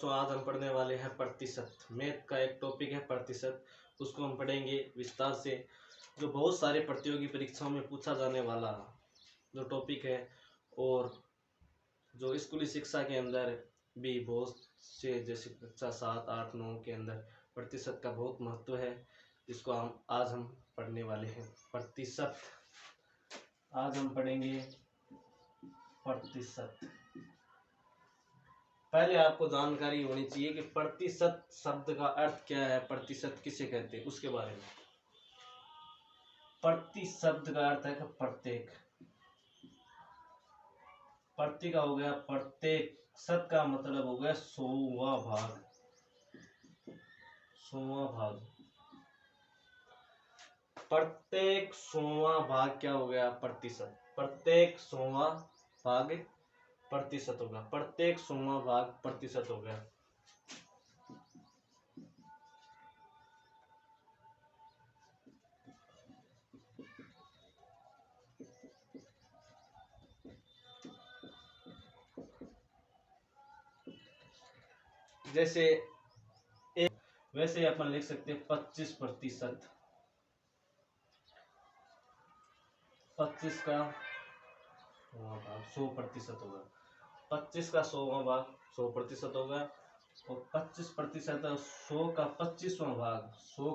तो आज हम पढ़ने वाले हैं प्रतिशत। मैथ का एक टॉपिक है प्रतिशत, उसको हम पढ़ेंगे विस्तार से। जो बहुत सारे प्रतियोगी परीक्षाओं में पूछा जाने वाला जो टॉपिक है, और जो स्कूली शिक्षा के अंदर भी बहुत से, जैसे कक्षा 7, 8, 9 के अंदर प्रतिशत का बहुत महत्व है, जिसको आज हम पढ़ने वाले हैं प्रतिशत। आज हम पढ़ेंगे प्रतिशत। पहले आपको जानकारी होनी चाहिए कि प्रतिशत शब्द का अर्थ क्या है, प्रतिशत किसे कहते हैं, उसके बारे में। प्रति शब्द का अर्थ है कि प्रत्येक। प्रति का हो गया प्रत्येक, शत का मतलब हो गया 100वां भाग। 100वां भाग, प्रत्येक 100वां भाग क्या हो गया? प्रतिशत। प्रत्येक 100वां भाग प्रतिशत होगा। प्रत्येक 100वां भाग प्रतिशत हो गया। जैसे वैसे अपन लिख सकते हैं 25%। 25 का 100% होगा। 25 का 100वां भाग 100% होगा। और 25%, 100 का 25वां भाग, 100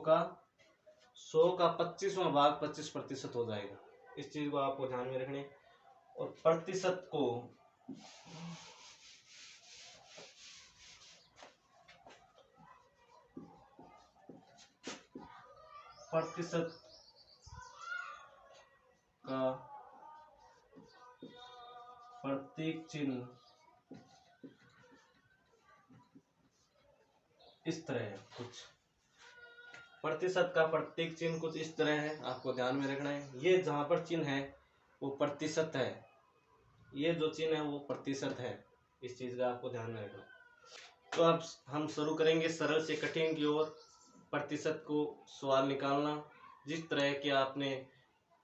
का 25वां भाग 25% हो जाएगा। इस चीज को आपको ध्यान में रखने। और प्रतिशत को प्रतिशत का प्रतीक चिन्ह इस तरह है कुछ। प्रतिशत का प्रतीक चिन्ह कुछ इस तरह है, आपको ध्यान में रखना है। ये जहां पर चिन्ह है वो प्रतिशत है, ये जो चिन्ह है वो प्रतिशत है। इस चीज का आपको ध्यान में रखना। तो अब हम शुरू करेंगे सरल से कठिन की ओर। प्रतिशत को सवाल निकालना, जिस तरह के आपने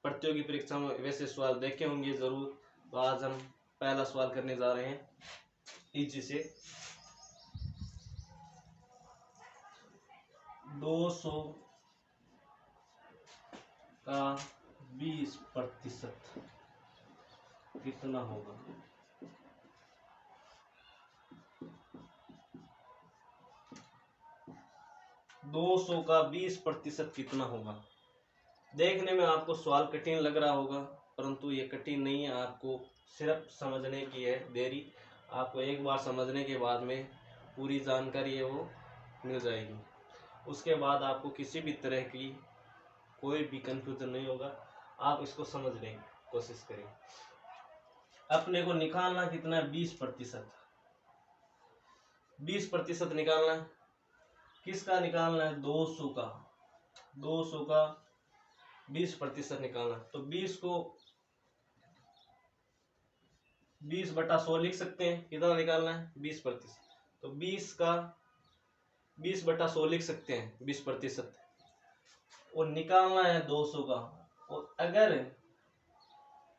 प्रतियोगी परीक्षा में वैसे सवाल देखे होंगे जरूर। तो आज हम पहला सवाल करने जा रहे हैं इजी से। 200 का 20% कितना होगा? 200 का 20% कितना होगा? देखने में आपको सवाल कठिन लग रहा होगा, परंतु ये कठिन नहीं है। आपको सिर्फ समझने की है देरी। आपको एक बार समझने के बाद में पूरी जानकारी है वो मिल जाएगी। उसके बाद आपको किसी भी तरह की कोई भी कंफ्यूजन नहीं होगा। आप इसको समझने की कोशिश करें। अपने को निकालना कितना है? 20%। 20% निकालना है। किसका निकालना है? 200 का। 200 का 20% निकालना। तो 20 को 20/100 लिख सकते हैं। कितना निकालना है? 20%। तो 20 का 20/100 लिख सकते हैं 20%। और निकालना है 200 का। और अगर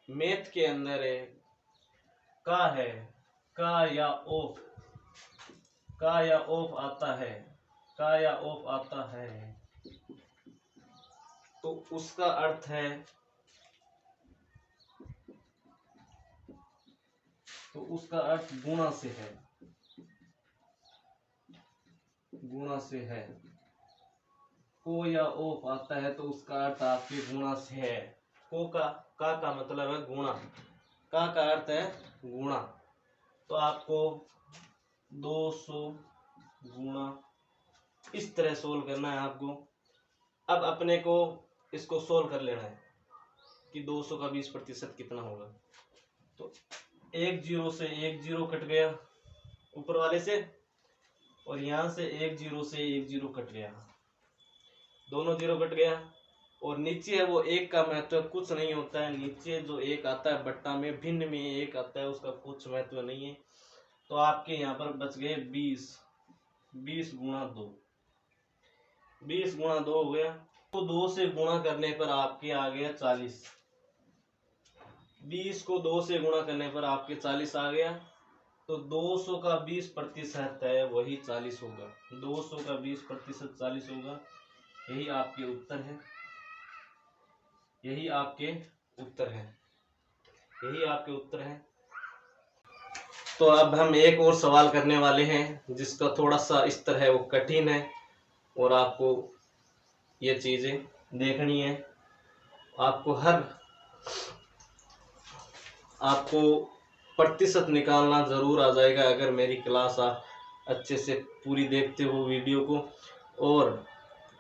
मैथ के अंदर है का या ऑफ आता है, का या ऑफ आता है, तो उसका अर्थ है, तो उसका अर्थ गुणा से है। गुणा से है। को या ऑफ आता है तो उसका अर्थ आपके गुणा से है। को का मतलब है गुणा। का अर्थ है गुणा। तो आपको 200 गुणा इस तरह सोल्व करना है आपको। अब अपने को इसको सोल्व कर लेना है कि 200 का 20% कितना होगा। तो एक जीरो से एक जीरो कट गया ऊपर वाले से, और यहां से एक जीरो से एक जीरो कट गया, दोनों जीरो कट गया। और नीचे है वो एक का महत्व कुछ नहीं होता है। नीचे जो एक आता है बट्टा में, भिन्न में एक आता है, उसका कुछ महत्व नहीं है। तो आपके यहाँ पर बच गए 20। 20 गुणा 2, 20 गुणा 2 हो गया। तो 2 से गुणा करने पर आपके आ गया 40। 20 को 2 से गुणा करने पर आपके 40 आ गया। तो 200 का 20% है वही 40 होगा। 200 का 20% 40 होगा। यही आपके उत्तर है। यही आपके उत्तर है। यही आपके उत्तर है। तो अब हम एक और सवाल करने वाले हैं जिसका थोड़ा सा स्तर है वो कठिन है और आपको ये चीजें देखनी है। आपको प्रतिशत निकालना जरूर आ जाएगा अगर मेरी क्लास आप अच्छे से पूरी देखते हो वीडियो को। और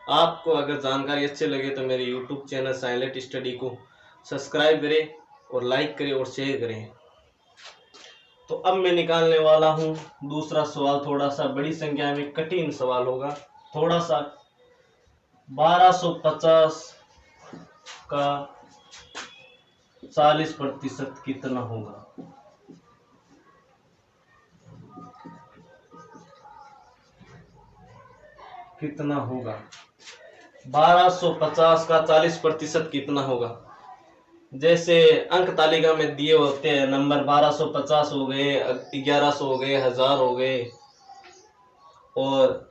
आपको अगर जानकारी अच्छी लगे तो मेरे YouTube चैनल साइलेंट स्टडी को सब्सक्राइब करें और लाइक करें और शेयर करें। तो अब मैं निकालने वाला हूँ दूसरा सवाल। थोड़ा सा बड़ी संख्या में कठिन सवाल होगा। थोड़ा सा 1250 का 40% कितना होगा? कितना होगा? 1250 का 40% कितना होगा? जैसे अंक तालिका में दिए होते हैं नंबर 1250 हो गए, 1100 हो गए, 1000 हो गए और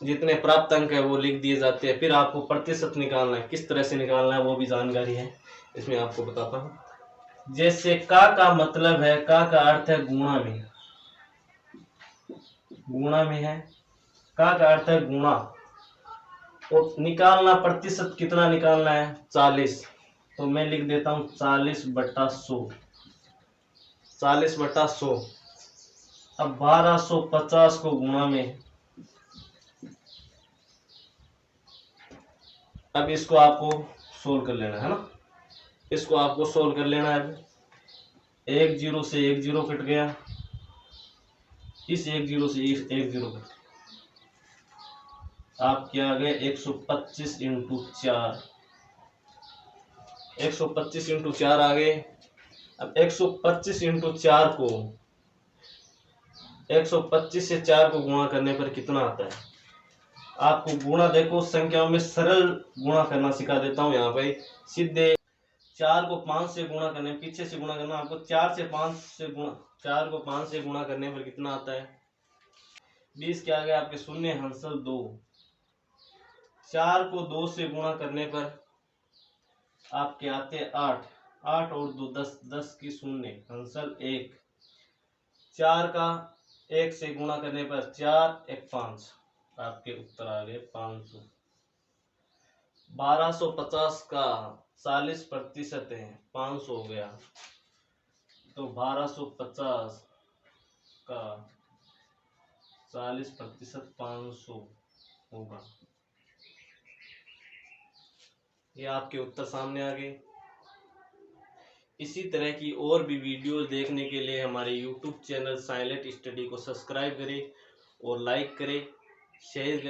जितने प्राप्त अंक है वो लिख दिए जाते हैं। फिर आपको प्रतिशत निकालना है। किस तरह से निकालना है वो भी जानकारी है इसमें आपको बताता हूँ। जैसे का मतलब है, का अर्थ है गुणा में। गुणा में है। का अर्थ है गुणा। और निकालना प्रतिशत कितना निकालना है? 40। तो मैं लिख देता हूं 40/100। 40/100। अब 1250 को गुणा में, अब इसको आपको सोल्व कर लेना है ना। इसको आपको सोल्व कर लेना है। एक जीरो से एक जीरो कट गया, इस एक जीरो से एक जीरो कट गया। आप क्या आ गए? 125 × 4। 125 × 4 आ गए। अब 125 × 4 को 125 से 4 को गुणा करने पर कितना आता है? आपको गुणा देखो संख्याओं में सरल गुणा करना सिखा देता हूं। यहाँ पे सीधे 4 को 5 से गुणा करने, पीछे से गुणा करना। आपको 4 से 5 से गुणा, 4 को 5 से गुणा करने पर कितना आता है? 20 के आगे आपके शून्य, हंसल 2। 4 को 2 से गुणा करने पर आपके आते हैं 8। 8 और 2 10, 10 की शून्य, हंसल 1। 4 का 1 से गुणा करने पर 4 1 5। आपके उत्तर आ गए 500। 1250 का 40% है, 500 हो गया। तो 1250 का 40% 500 होगा। ये आपके उत्तर सामने आ गए। इसी तरह की और भी वीडियोस देखने के लिए हमारे YouTube चैनल साइलेंट स्टडी को सब्सक्राइब करें और लाइक करें, शेयर करें।